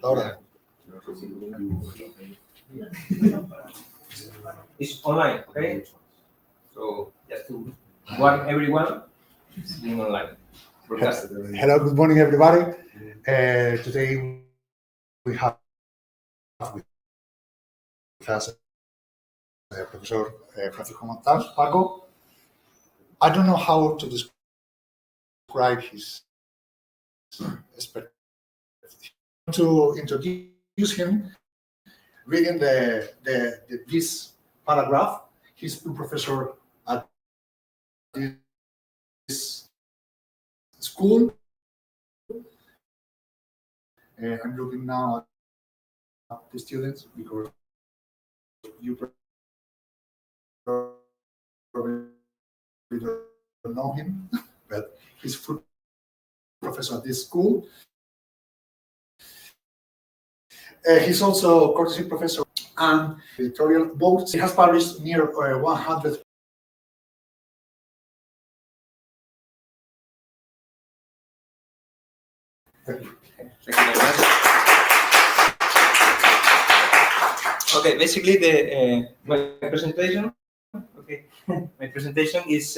Ahora. It's online, okay? So just to warn everyone, it's being online. Broadcast. Hello, good morning, everybody. Today we have with us Professor Francisco Montáns. Paco, I don't know how to describe his expertise. To introduce him, reading this paragraph, he's a professor at this school. I'm looking now at the students because you probably don't know him, but he's full professor at this school. He's also a courtesy professor and editorial both. He has published near 100. Thank you very much. Okay, basically my presentation. Okay, my presentation is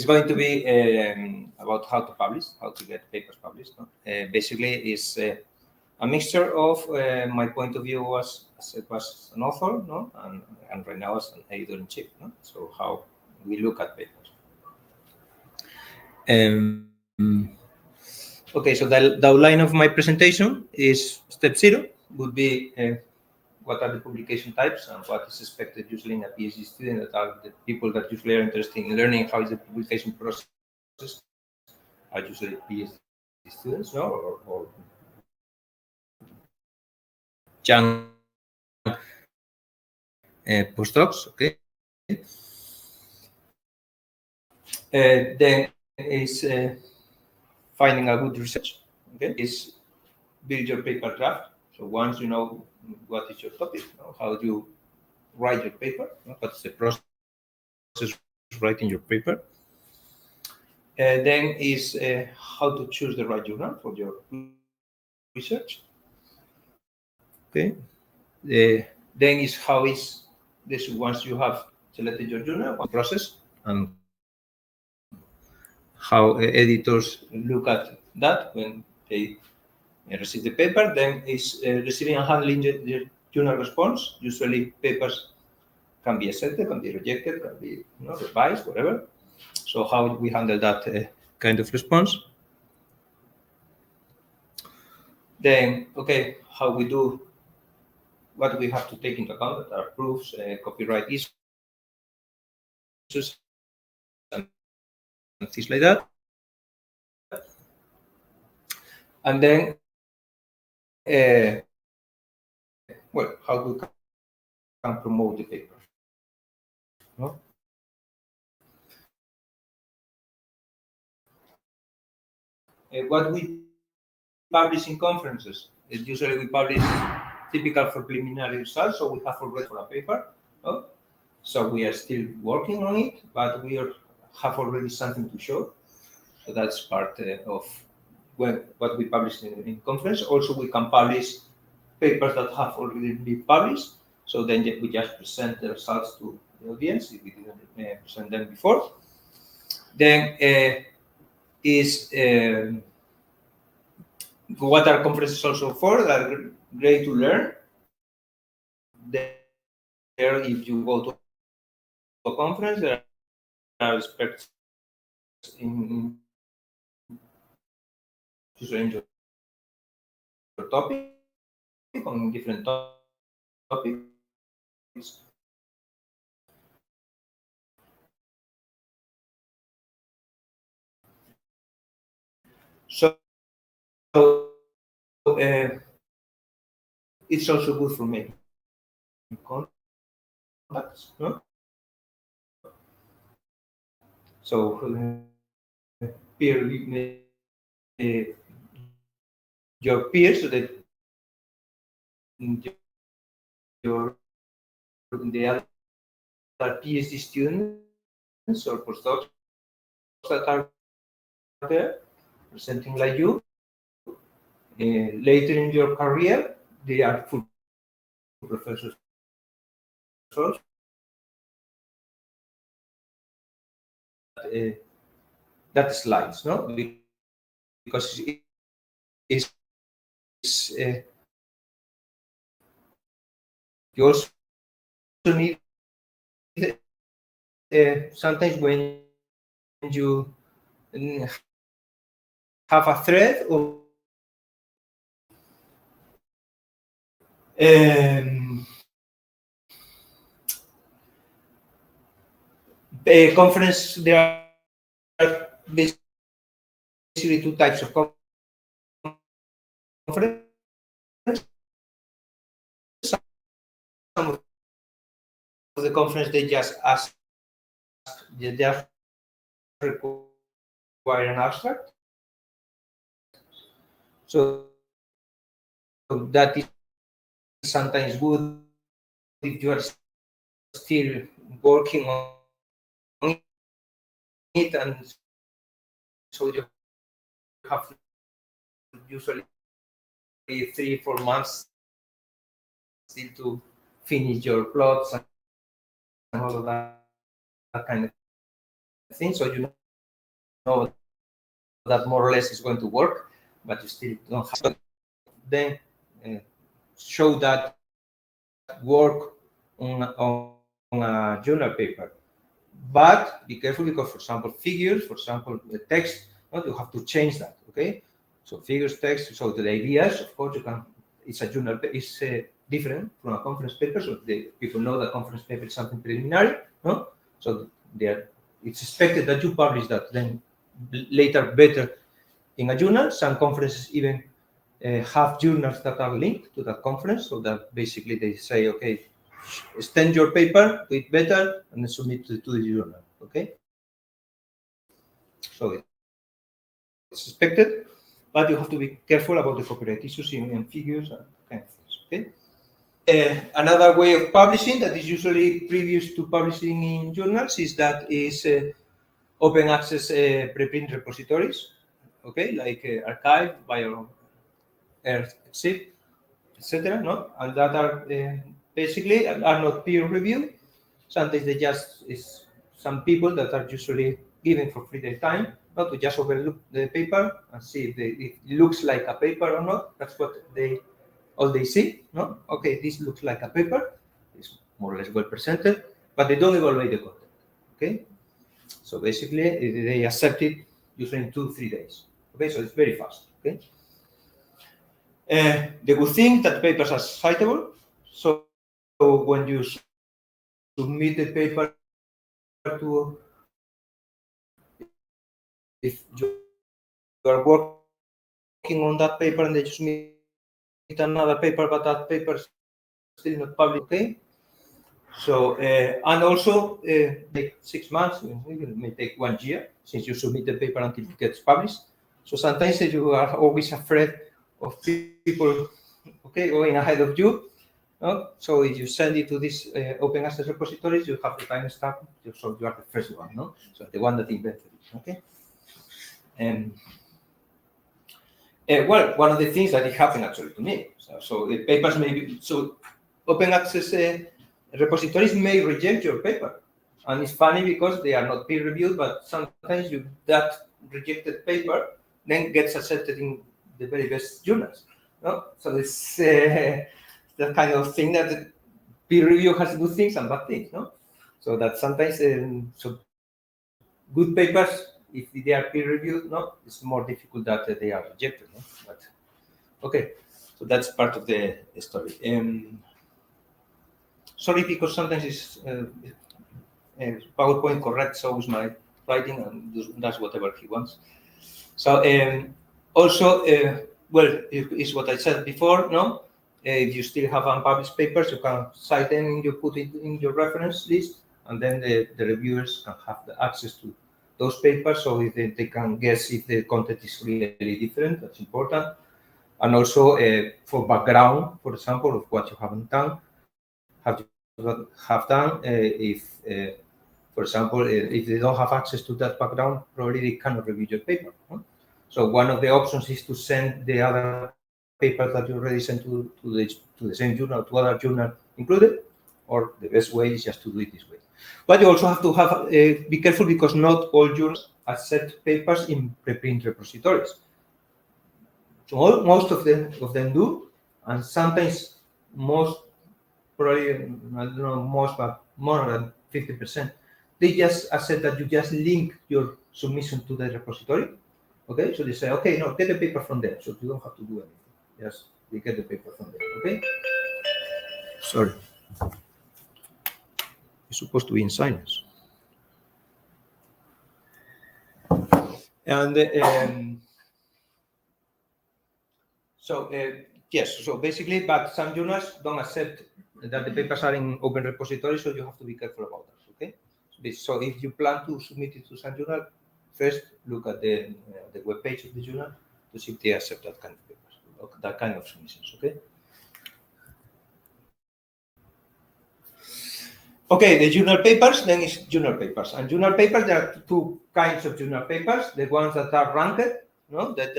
going to be about how to publish, how to get papers published. No? Basically, is a mixture of my point of view as an author, no, and right now as an editor-in-chief. No? So how we look at papers. Okay, so the outline of my presentation is step 0 would be what are the publication types and what is expected usually in a PhD student, that are the people that usually are interested in learning how is the publication process are usually PhD students, no, or young postdocs, okay. Then is finding a good research, okay, is build your paper draft. So once you know what is your topic, you know, how do you write your paper, you know, what's the process of writing your paper. Then is how to choose the right journal for your research. Okay. Then is how is this once you have selected your journal, what process and how editors look at that when they receive the paper. Then is receiving and handling the journal response. Usually papers can be accepted, can be rejected, can be revised, whatever. So how we handle that kind of response. Then, okay, how we do, what we have to take into account that are proofs, copyright issues, and things like that. And then, well, how we can promote the paper. No? What we publish in conferences is usually we publish typical for preliminary results, so we have already for a paper. No? So we are still working on it, but we have already something to show. So that's part of what we publish in conference. Also, we can publish papers that have already been published. So then we just present the results to the audience if we didn't present them before. Then what are conferences also for? That are great to learn. There, if you go to a conference, there are experts in your topic, on different topics. So it's also good for making contacts. No? So your peers, so that the other PhD students or postdocs that are there presenting like you later in your career, they are full professors. That slides, no? Because it's you also need sometimes when you have a thread or a conference, there are basically two types of conference. Some of the conference they just ask, they just require an abstract. So that is sometimes good if you are still working on it, and so you have usually 3-4 months still to finish your plots and all of that kind of thing. So you know that more or less is going to work, but you still don't have to then show that work on a journal paper. But be careful because, for example, figures, for example, the text, you have to change that, okay? So figures, text, so the ideas, of course, you can, it's a journal, it's different from a conference paper, so the people know that conference paper is something preliminary, no? So it's expected that you publish that, then later better in a journal. Some conferences even have journals that are linked to that conference, so that basically they say, okay, extend your paper, do it better, and then submit to the journal, okay? So it's expected, but you have to be careful about the copyright issues in figures and kind of things, okay? Another way of publishing that is usually previous to publishing in journals is open access preprint repositories, okay, like Archive, BioEarth, etc. No, and that are basically are not peer reviewed. Sometimes they just is some people that are usually given for free their time, not to just overlook the paper and see if it looks like a paper or not. That's what all they see. No, okay, this looks like a paper. It's more or less well presented, but they don't evaluate the content. Okay, so basically they accept it usually in 2-3 days. Okay, so it's very fast. Okay. The good thing that papers are citable. So when you submit the paper to, if you are working on that paper and they just submit another paper, but that paper is still not published, okay? So, and also, take 6 months, it may take 1 year since you submit the paper until it gets published. So sometimes you are always afraid of people, okay, going ahead of you. So if you send it to this open access repositories, you have the timestamp, so you are the first one, no? So the one that invented it, okay? Well, one of the things that it happened actually to me. So the papers may be, so open access repositories may reject your paper. And it's funny because they are not peer reviewed, but sometimes that rejected paper then gets accepted in the very best journals. No? So it's that kind of thing that peer review has good things and bad things. No? So that sometimes so good papers, if they are peer reviewed, no, it's more difficult that they are rejected. No? But okay, so that's part of the story. Sorry, because sometimes it's PowerPoint correct, so is my writing, and does whatever he wants. So also, well, it's what I said before. No, if you still have unpublished papers, you can cite them and you put it in your reference list, and then the reviewers can have the access to those papers, so if they can guess if the content is really different. That's important. And also for background, for example, of what you haven't done, have done. If, for example, if they don't have access to that background, probably they cannot review your paper. Huh? So one of the options is to send the other papers that you already sent to the same journal, to other journal included, or the best way is just to do it this way. But you also have to have be careful because not all journals accept papers in preprint repositories. So most of them do, and sometimes probably, I don't know most, but more than 50%, they just accept that you just link your submission to the repository. Okay, so they say, okay, no, get the paper from there, so you don't have to do anything. Just we get the paper from there. Okay. Sorry. It's supposed to be in silence. And yes, so basically, but some journals don't accept that the papers are in open repository, so you have to be careful about that. Okay. So if you plan to submit it to some journal, first look at the web page of the journal to see if they accept that kind of papers, that kind of submissions. Okay. Okay, the journal papers, then is journal papers. And journal papers, there are two kinds of journal papers. The ones that are ranked, no, that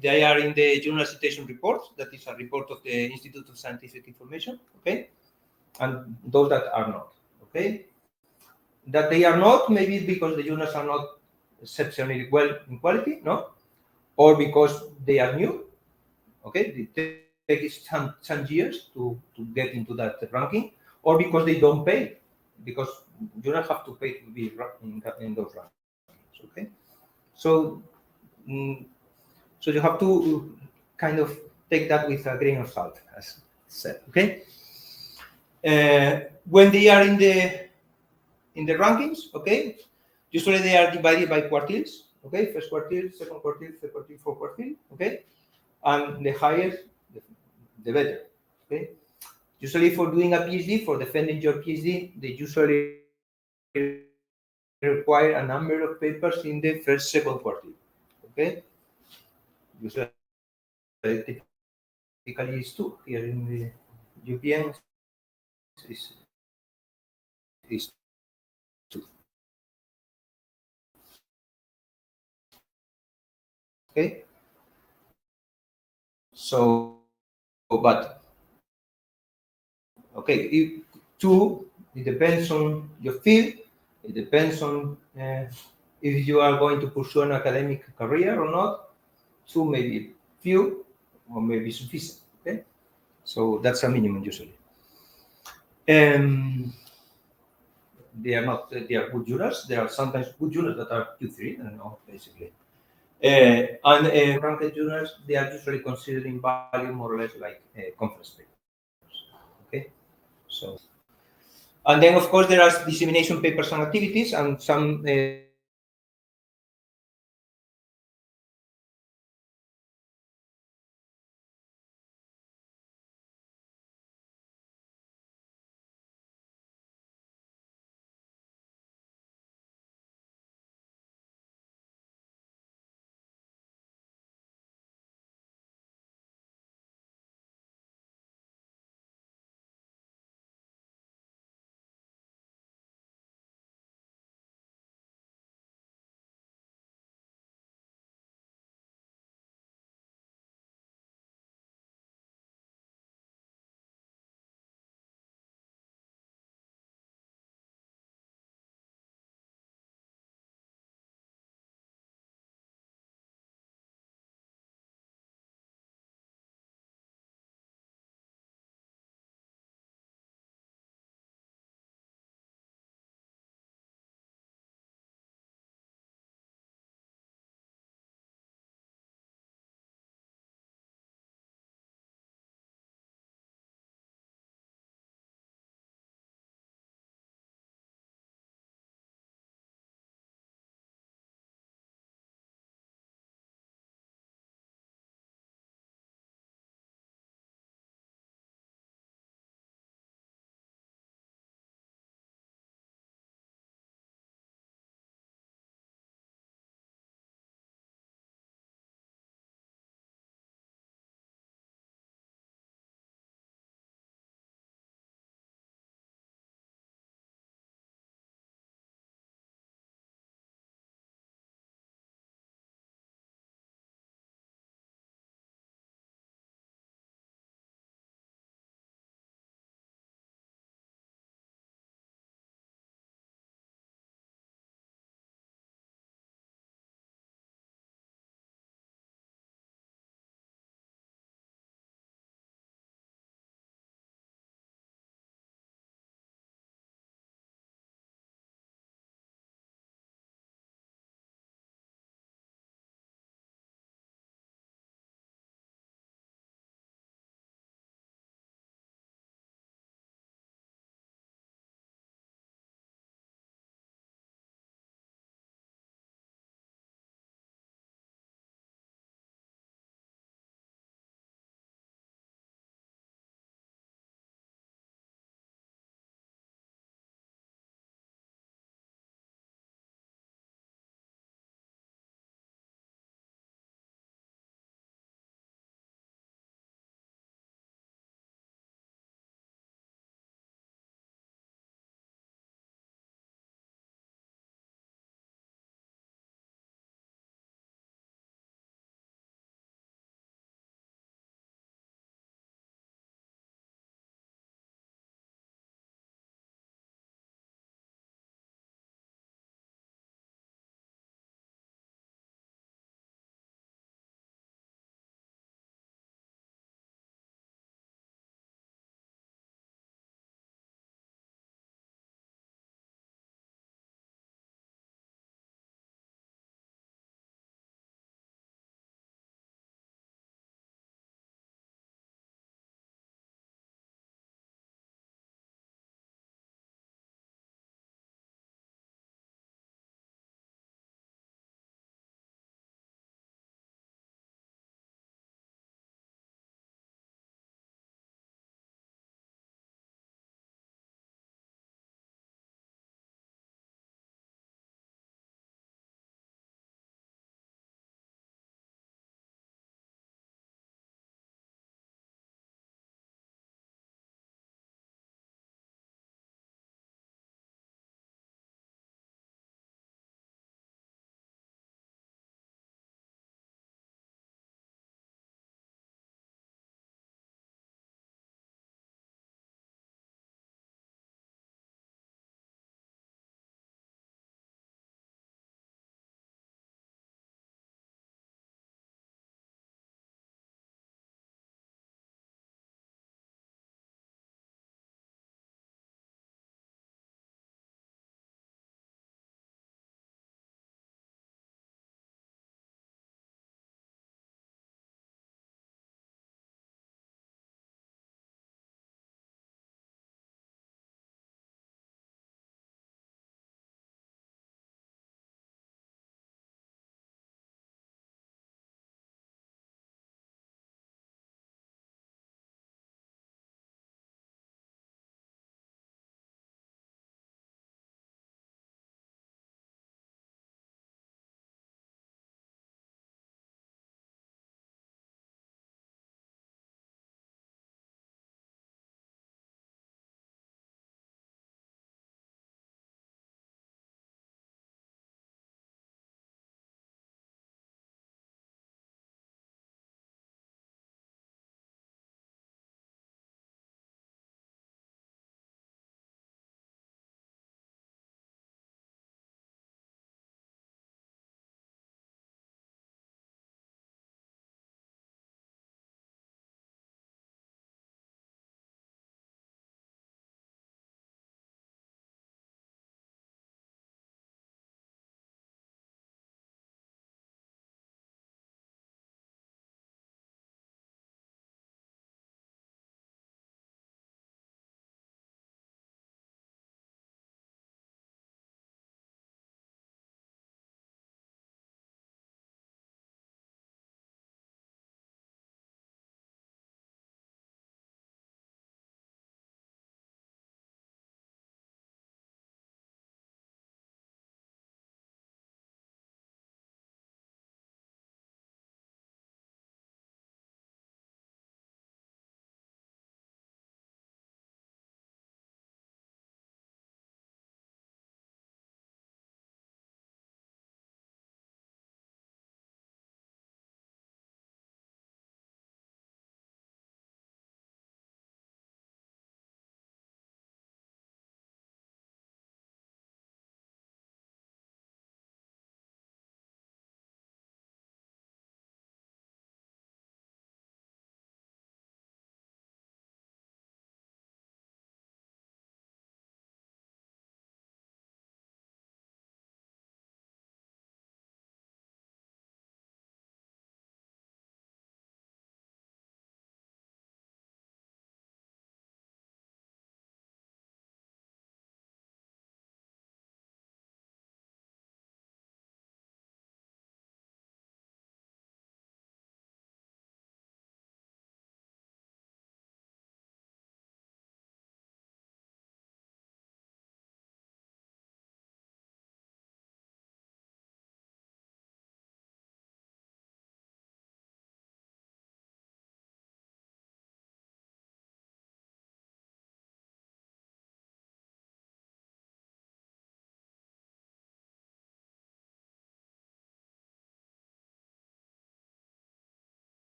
they are in the journal citation report, that is a report of the Institute of Scientific Information, okay? And those that are not, okay? That they are not, maybe because the journals are not exceptionally well in quality, no? Or because they are new, okay? It takes some years to get into that ranking, or because they don't pay, because you don't have to pay to be in those rankings, okay? So you have to kind of take that with a grain of salt, as said, okay? When they are in the rankings, okay, usually they are divided by quartiles, okay? First quartile, second quartile, third quartile, fourth quartile, okay? And the higher, the better, okay? Usually for doing a PhD, for defending your PhD, they usually require a number of papers in the first, second quartile, okay? Usually, typically is 2. Here in the UPN is 2. Okay? So, but, okay, if 2, it depends on your field, it depends on if you are going to pursue an academic career or not. 2 may be few, or maybe sufficient, okay? So that's a minimum usually. They are not, they are good journals. There are sometimes good journals that are Q3, I don't know, basically. And ranked journals, they are usually considered in value more or less like conference papers, okay? So, and then of course there are dissemination papers and activities, and some